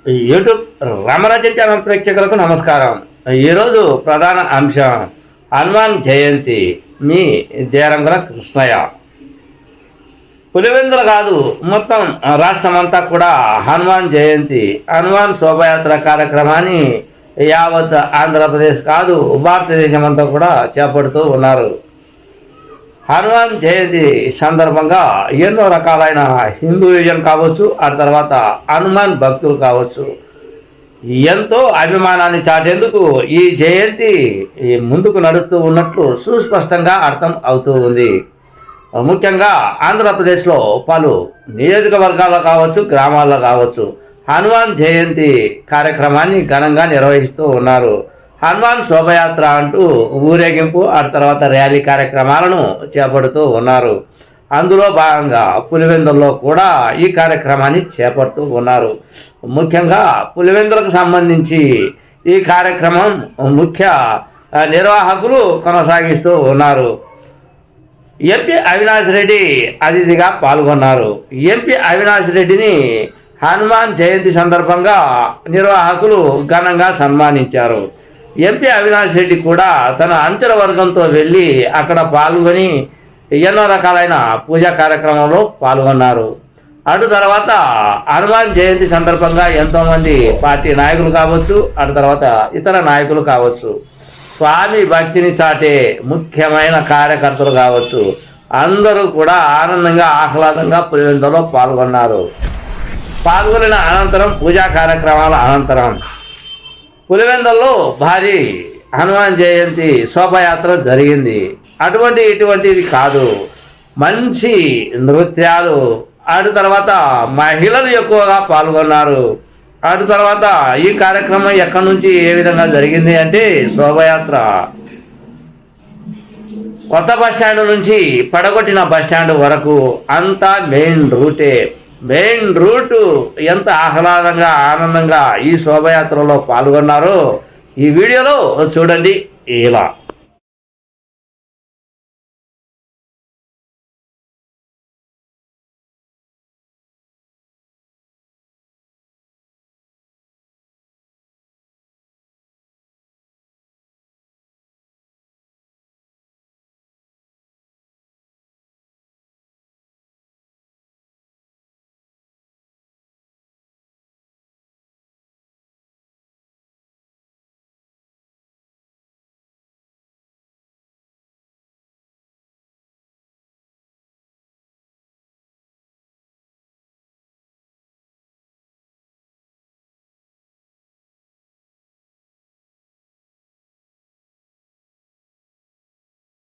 YouTube రామరాజ్యం channel ప్రేక్షకులకు నమస్కారం. ఈరోజు ప్రధాన అంశం హనుమాన్ జయంతి. మీ దేరంగుల కృష్ణయ్య. పులివెందులు కాదు, మొత్తం రాష్ట్రమంతా కూడా హనుమాన్ జయంతి, హనుమాన్ శోభయాత్ర కార్యక్రమాన్ని యావత్ ఆంధ్రప్రదేశ్ కాదు భారతదేశం అంతా కూడా చేపడుతూ ఉన్నారు. హనుమాన్ జయంతి సందర్భంగా ఎన్నో రకాలైన హిందూయిజం కావచ్చు, ఆ తర్వాత హనుమాన్ భక్తులు కావచ్చు, ఎంతో అభిమానాన్ని చాటేందుకు ఈ జయంతి ముందుకు నడుస్తూ ఉన్నట్లు సుస్పష్టంగా అర్థం అవుతూ ఉంది. ముఖ్యంగా ఆంధ్రప్రదేశ్లో పలు నియోజకవర్గాల్లో కావచ్చు, గ్రామాల్లో కావచ్చు హనుమాన్ జయంతి కార్యక్రమాన్ని ఘనంగా నిర్వహిస్తూ ఉన్నారు. హనుమాన్ శోభయాత్ర అంటూ ఊరేగింపు, ఆ తర్వాత ర్యాలీ కార్యక్రమాలను చేపడుతూ ఉన్నారు. అందులో భాగంగా పులివెందుల్లో కూడా ఈ కార్యక్రమాన్ని చేపడుతూ ఉన్నారు. ముఖ్యంగా పులివెందులకు సంబంధించి ఈ కార్యక్రమం ముఖ్య నిర్వాహకులు కొనసాగిస్తూ ఉన్నారు. ఎంపీ అవినాష్ రెడ్డి అతిథిగా పాల్గొన్నారు. ఎంపీ అవినాష్ రెడ్డిని హనుమాన్ జయంతి సందర్భంగా నిర్వాహకులు ఘనంగా సన్మానించారు. ఎంపీ అవినాష్ రెడ్డి కూడా తన అంచెల వర్గంతో వెళ్ళి అక్కడ పాల్గొని ఎన్నో రకాలైన పూజా కార్యక్రమంలో పాల్గొన్నారు. అటు తర్వాత హనుమాన్ జయంతి సందర్భంగా ఎంతోమంది పార్టీ నాయకులు కావచ్చు, అటు తర్వాత ఇతర నాయకులు కావచ్చు, స్వామి భక్తిని చాటే ముఖ్యమైన కార్యకర్తలు కావచ్చు, అందరూ కూడా ఆనందంగా ఆహ్లాదంగా పులివెందులో పాల్గొన్నారు. పాల్గొనిన అనంతరం పూజా కార్యక్రమాల అనంతరం పులివెందుల్లో భారీ హనుమాన్ జయంతి శోభయాత్ర జరిగింది. ఇటువంటిది కాదు, మంచి నృత్యాలు, అటు తర్వాత మహిళలు ఎక్కువగా పాల్గొన్నారు. అటు తర్వాత ఈ కార్యక్రమం ఎక్కడి నుంచి ఏ విధంగా జరిగింది అంటే, శోభయాత్ర కొత్త బస్టాండ్ నుంచి పడగొట్టిన బస్టాండ్ వరకు అంతా మెయిన్ రూటు ఎంత ఆహ్లాదంగా ఆనందంగా ఈ శోభయాత్రలో పాల్గొన్నారో ఈ వీడియోలో చూడండి. ఇలా